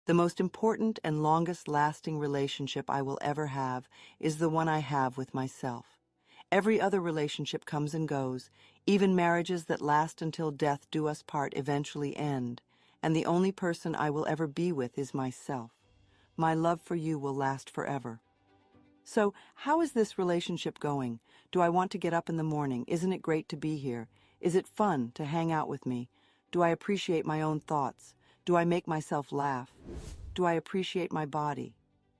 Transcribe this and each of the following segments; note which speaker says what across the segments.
Speaker 1: The most important and longest-lasting relationship I will ever have is the one I have with myself. Every other relationship comes and goes. Even marriages that last until death do us part eventually end, and the only person I will ever be with is myself. My love for you will last forever. So, how is this relationship going? Do I want to get up in the morning? Isn't it great to be here? Is it fun to hang out with me? Do I appreciate my own thoughts? Do I make myself laugh? Do I appreciate my body?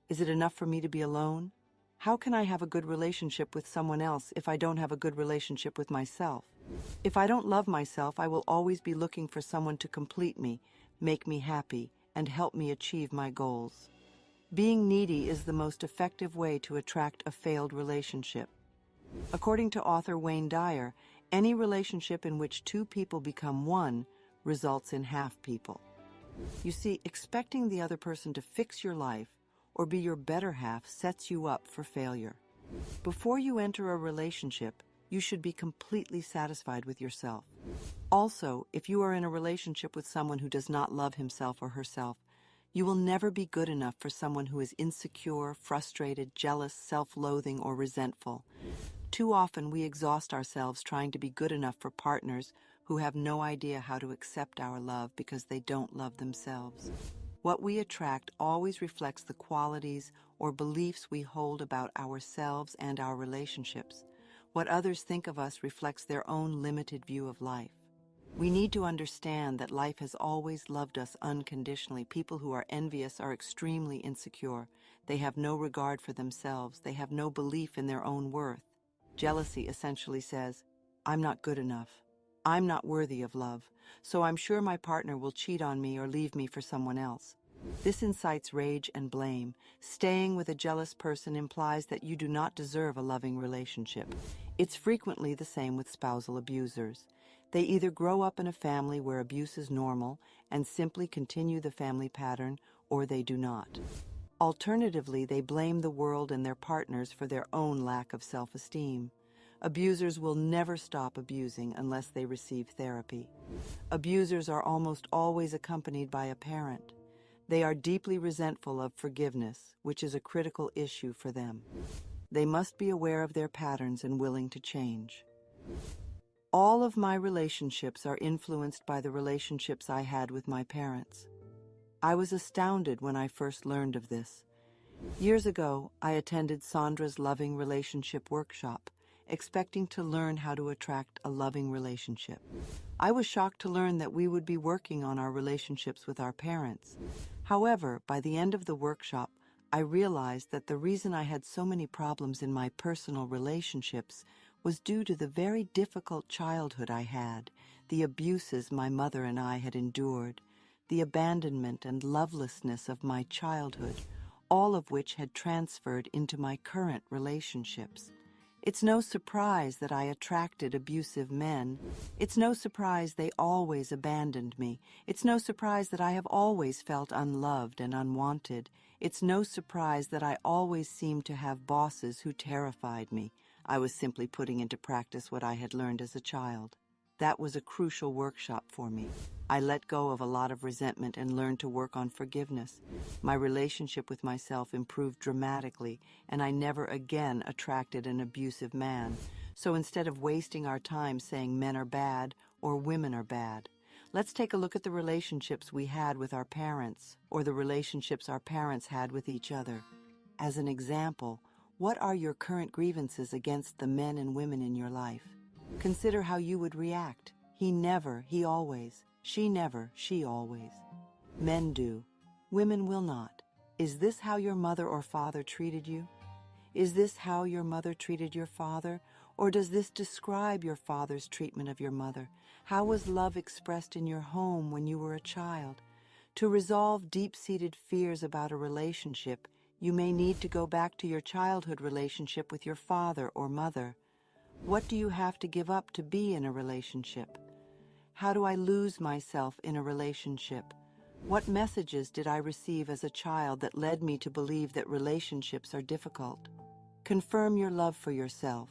Speaker 1: Is it enough for me to be alone? How can I have a good relationship with someone else if I don't have a good relationship with myself? If I don't love myself, I will always be looking for someone to complete me, make me happy, and help me achieve my goals. Being needy is the most effective way to attract a failed relationship. According to author Wayne Dyer, any relationship in which two people become one results in half people. You see, expecting the other person to fix your life or be your better half sets you up for failure. Before you enter a relationship, you should be completely satisfied with yourself. Also, if you are in a relationship with someone who does not love himself or herself, you will never be good enough for someone who is insecure, frustrated, jealous, self-loathing, or resentful. Too often we exhaust ourselves trying to be good enough for partners who have no idea how to accept our love because they don't love themselves. What we attract always reflects the qualities or beliefs we hold about ourselves and our relationships. What others think of us reflects their own limited view of life. We need to understand that life has always loved us unconditionally. People who are envious are extremely insecure. They have no regard for themselves. They have no belief in their own worth. Jealousy essentially says, I'm not good enough. I'm not worthy of love, so I'm sure my partner will cheat on me or leave me for someone else. This incites rage and blame. Staying with a jealous person implies that you do not deserve a loving relationship. It's frequently the same with spousal abusers. They either grow up in a family where abuse is normal and simply continue the family pattern, or they do not. Alternatively, they blame the world and their partners for their own lack of self-esteem. Abusers will never stop abusing unless they receive therapy. Abusers are almost always accompanied by a parent. They are deeply resentful of forgiveness, which is a critical issue for them. They must be aware of their patterns and willing to change. All of my relationships are influenced by the relationships I had with my parents. I was astounded when I first learned of this. Years ago, I attended Sandra's Loving Relationship Workshop, expecting to learn how to attract a loving relationship. I was shocked to learn that we would be working on our relationships with our parents. However, by the end of the workshop, I realized that the reason I had so many problems in my personal relationships was due to the very difficult childhood I had, the abuses my mother and I had endured, the abandonment and lovelessness of my childhood, all of which had transferred into my current relationships. It's no surprise that I attracted abusive men. It's no surprise they always abandoned me. It's no surprise that I have always felt unloved and unwanted. It's no surprise that I always seemed to have bosses who terrified me. I was simply putting into practice what I had learned as a child. That was a crucial workshop for me. I let go of a lot of resentment and learned to work on forgiveness. My relationship with myself improved dramatically, and I never again attracted an abusive man. So instead of wasting our time saying men are bad or women are bad, let's take a look at the relationships we had with our parents, or the relationships our parents had with each other. As an example, what are your current grievances against the men and women in your life? Consider how you would react. He never, he always. She never, she always. Men do. Women will not. Is this how your mother or father treated you? Is this how your mother treated your father? Or does this describe your father's treatment of your mother? How was love expressed in your home when you were a child? To resolve deep-seated fears about a relationship, you may need to go back to your childhood relationship with your father or mother. What do you have to give up to be in a relationship? How do I lose myself in a relationship? What messages did I receive as a child that led me to believe that relationships are difficult? Confirm your love for yourself.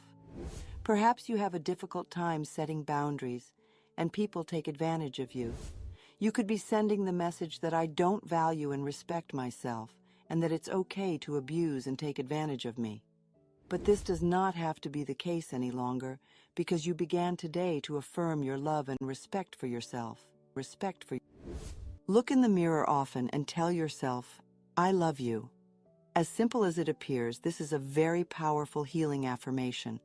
Speaker 1: Perhaps you have a difficult time setting boundaries, and people take advantage of you. You could be sending the message that I don't value and respect myself, and that it's okay to abuse and take advantage of me. But this does not have to be the case any longer, because you began today to affirm your love and respect for yourself. Look in the mirror often and tell yourself, I love you. As simple as it appears, this is a very powerful healing affirmation.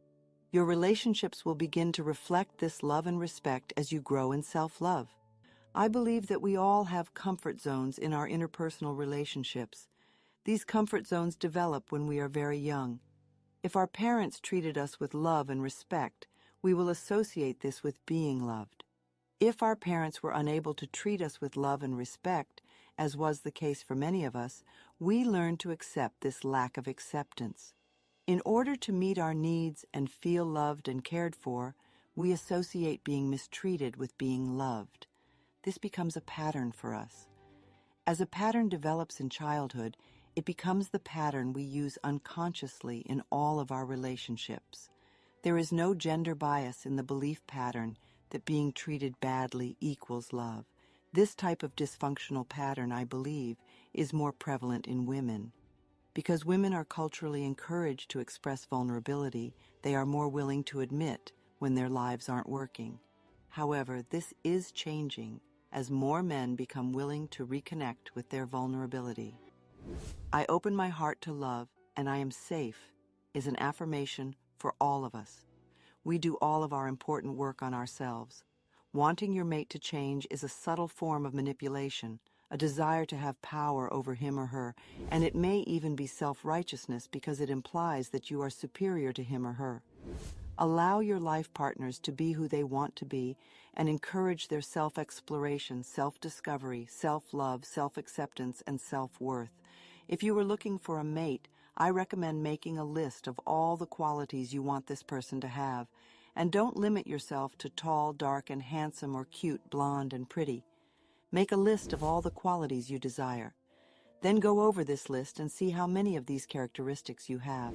Speaker 1: Your relationships will begin to reflect this love and respect as you grow in self-love. I believe that we all have comfort zones in our interpersonal relationships. These comfort zones develop when we are very young. If our parents treated us with love and respect, we will associate this with being loved. If our parents were unable to treat us with love and respect, as was the case for many of us, we learn to accept this lack of acceptance. In order to meet our needs and feel loved and cared for, we associate being mistreated with being loved. This becomes a pattern for us. As a pattern develops in childhood, it becomes the pattern we use unconsciously in all of our relationships. There is no gender bias in the belief pattern that being treated badly equals love. This type of dysfunctional pattern, I believe, is more prevalent in women. Because women are culturally encouraged to express vulnerability, they are more willing to admit when their lives aren't working. However, this is changing as more men become willing to reconnect with their vulnerability. I open my heart to love, and I am safe, is an affirmation for all of us. We do all of our important work on ourselves. Wanting your mate to change is a subtle form of manipulation, a desire to have power over him or her, and it may even be self-righteousness because it implies that you are superior to him or her. Allow your life partners to be who they want to be and encourage their self-exploration, self-discovery, self-love, self-acceptance, and self-worth. If you are looking for a mate, I recommend making a list of all the qualities you want this person to have, and don't limit yourself to tall, dark, and handsome or cute, blonde, and pretty. Make a list of all the qualities you desire. Then go over this list and see how many of these characteristics you have.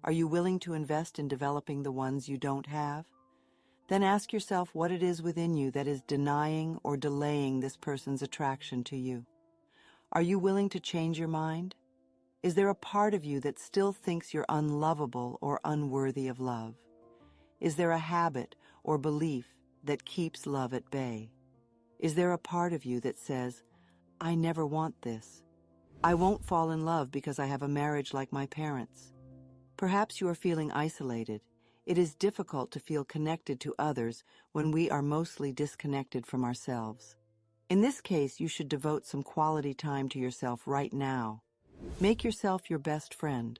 Speaker 1: Are you willing to invest in developing the ones you don't have? Then ask yourself what it is within you that is denying or delaying this person's attraction to you. Are you willing to change your mind? Is there a part of you that still thinks you're unlovable or unworthy of love? Is there a habit or belief that keeps love at bay? Is there a part of you that says, I never want this. I won't fall in love because I have a marriage like my parents. Perhaps you are feeling isolated. It is difficult to feel connected to others when we are mostly disconnected from ourselves. In this case, you should devote some quality time to yourself right now. Make yourself your best friend.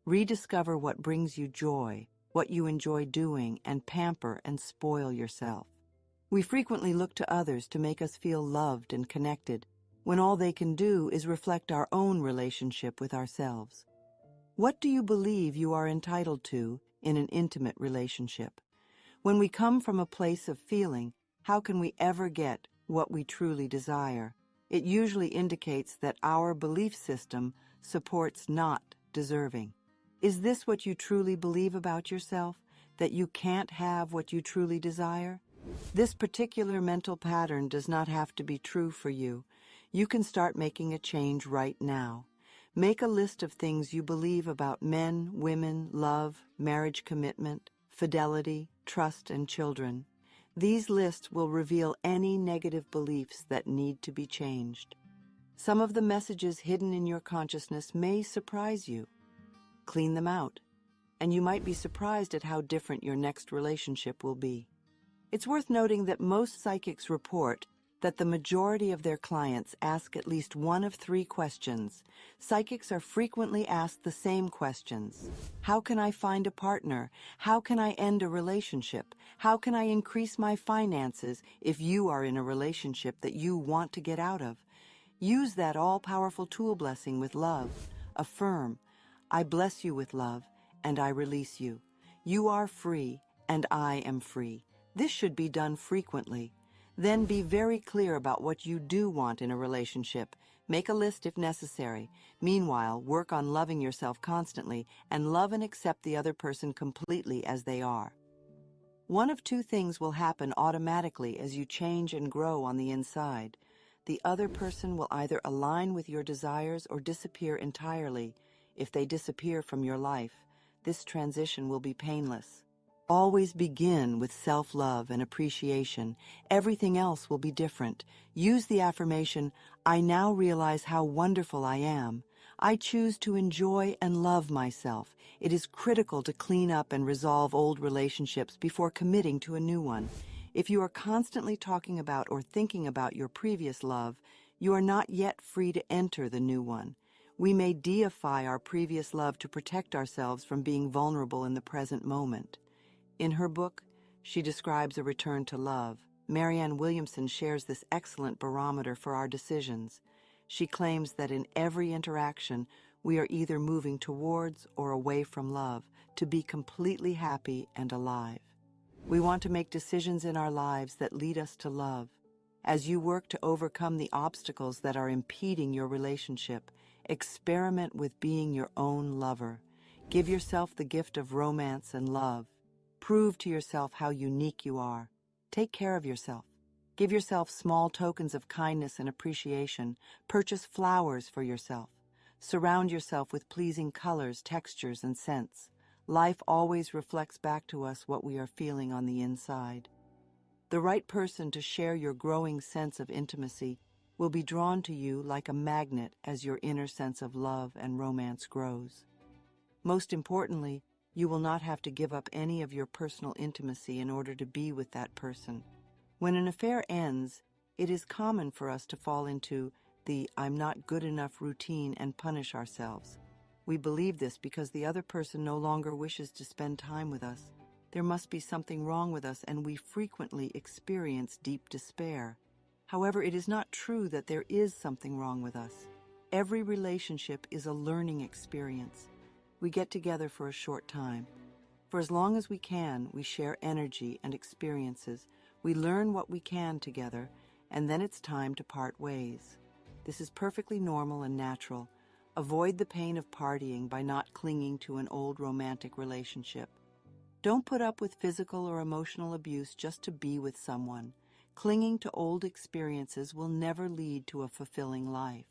Speaker 1: Rediscover what brings you joy, what you enjoy doing, and pamper and spoil yourself. We frequently look to others to make us feel loved and connected, when all they can do is reflect our own relationship with ourselves. What do you believe you are entitled to in an intimate relationship? When we come from a place of feeling, how can we ever get what we truly desire? It usually indicates that our belief system supports not deserving. Is this what you truly believe about yourself, that you can't have what you truly desire? This particular mental pattern does not have to be true for you. You can start making a change right now. Make a list of things you believe about men, women, love, marriage commitment, fidelity, trust, and children. These lists will reveal any negative beliefs that need to be changed. Some of the messages hidden in your consciousness may surprise you. Clean them out, and you might be surprised at how different your next relationship will be. It's worth noting that most psychics report that the majority of their clients ask at least one of 3 questions. Psychics are frequently asked the same questions. How can I find a partner? How can I end a relationship? How can I increase my finances if you are in a relationship that you want to get out of? Use that all-powerful tool blessing with love. Affirm, I bless you with love, and I release you. You are free, and I am free. This should be done frequently. Then be very clear about what you do want in a relationship. Make a list if necessary. Meanwhile, work on loving yourself constantly and love and accept the other person completely as they are. One of two things will happen automatically as you change and grow on the inside. The other person will either align with your desires or disappear entirely. If they disappear from your life, this transition will be painless. Always begin with self-love and appreciation. Everything else will be different. Use the affirmation, I now realize how wonderful I am. I choose to enjoy and love myself. It is critical to clean up and resolve old relationships before committing to a new one. If you are constantly talking about or thinking about your previous love, you are not yet free to enter the new one. We may deify our previous love to protect ourselves from being vulnerable in the present moment. In her book, she describes a return to love. Marianne Williamson shares this excellent barometer for our decisions. She claims that in every interaction, we are either moving towards or away from love to be completely happy and alive. We want to make decisions in our lives that lead us to love. As you work to overcome the obstacles that are impeding your relationship, experiment with being your own lover. Give yourself the gift of romance and love. Prove to yourself how unique you are. Take care of yourself. Give yourself small tokens of kindness and appreciation. Purchase flowers for yourself. Surround yourself with pleasing colors, textures, and scents. Life always reflects back to us what we are feeling on the inside. The right person to share your growing sense of intimacy will be drawn to you like a magnet as your inner sense of love and romance grows. Most importantly, you will not have to give up any of your personal intimacy in order to be with that person. When an affair ends, it is common for us to fall into the I'm not good enough routine and punish ourselves. We believe this because the other person no longer wishes to spend time with us. There must be something wrong with us, and we frequently experience deep despair. However, it is not true that there is something wrong with us. Every relationship is a learning experience. We get together for a short time. For as long as we can, we share energy and experiences. We learn what we can together, and then it's time to part ways. This is perfectly normal and natural. Avoid the pain of partying by not clinging to an old romantic relationship. Don't put up with physical or emotional abuse just to be with someone. Clinging to old experiences will never lead to a fulfilling life.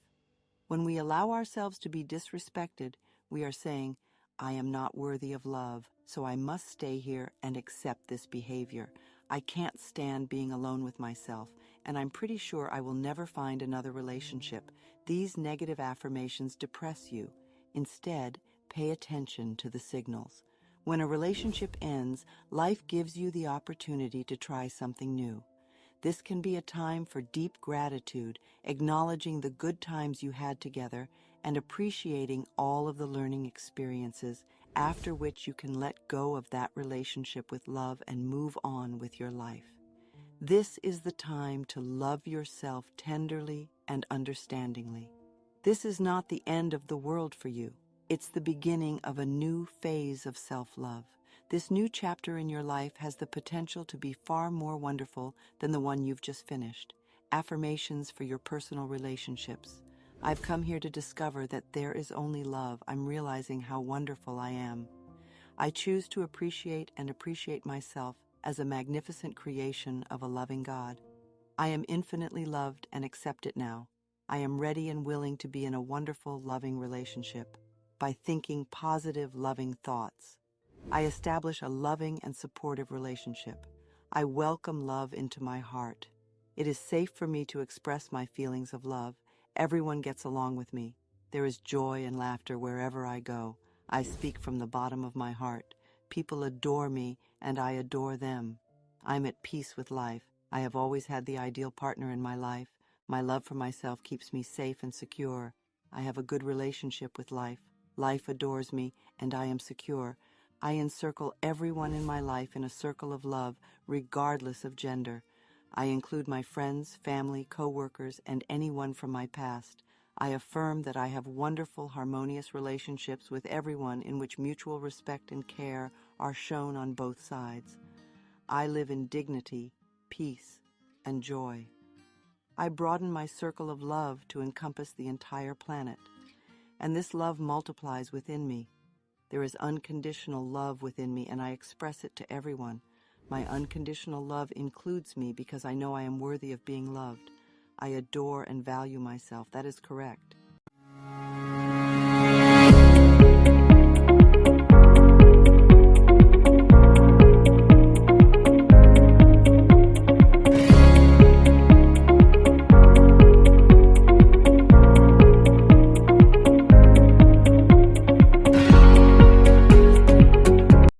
Speaker 1: When we allow ourselves to be disrespected, we are saying, I am not worthy of love, so I must stay here and accept this behavior. I can't stand being alone with myself, and I'm pretty sure I will never find another relationship. These negative affirmations depress you. Instead, pay attention to the signals. When a relationship ends, life gives you the opportunity to try something new. This can be a time for deep gratitude, acknowledging the good times you had together and appreciating all of the learning experiences, after which you can let go of that relationship with love and move on with your life. This is the time to love yourself tenderly and understandingly. This is not the end of the world for you. It's the beginning of a new phase of self-love. This new chapter in your life has the potential to be far more wonderful than the one you've just finished. Affirmations for your personal relationships. I've come here to discover that there is only love. I'm realizing how wonderful I am. I choose to appreciate and appreciate myself as a magnificent creation of a loving God. I am infinitely loved and accept it now. I am ready and willing to be in a wonderful, loving relationship. By thinking positive, loving thoughts, I establish a loving and supportive relationship. I welcome love into my heart. It is safe for me to express my feelings of love. Everyone gets along with me. There is joy and laughter wherever I go. I speak from the bottom of my heart. People adore me, and I adore them. I'm at peace with life. I have always had the ideal partner in my life. My love for myself keeps me safe and secure. I have a good relationship with life. Life adores me, and I am secure. I encircle everyone in my life in a circle of love, regardless of gender. I include my friends, family, co-workers, and anyone from my past. I affirm that I have wonderful, harmonious relationships with everyone in which mutual respect and care are shown on both sides. I live in dignity, peace, and joy. I broaden my circle of love to encompass the entire planet. And this love multiplies within me. There is unconditional love within me, and I express it to everyone. My unconditional love includes me because I know I am worthy of being loved. I adore and value myself. That is correct.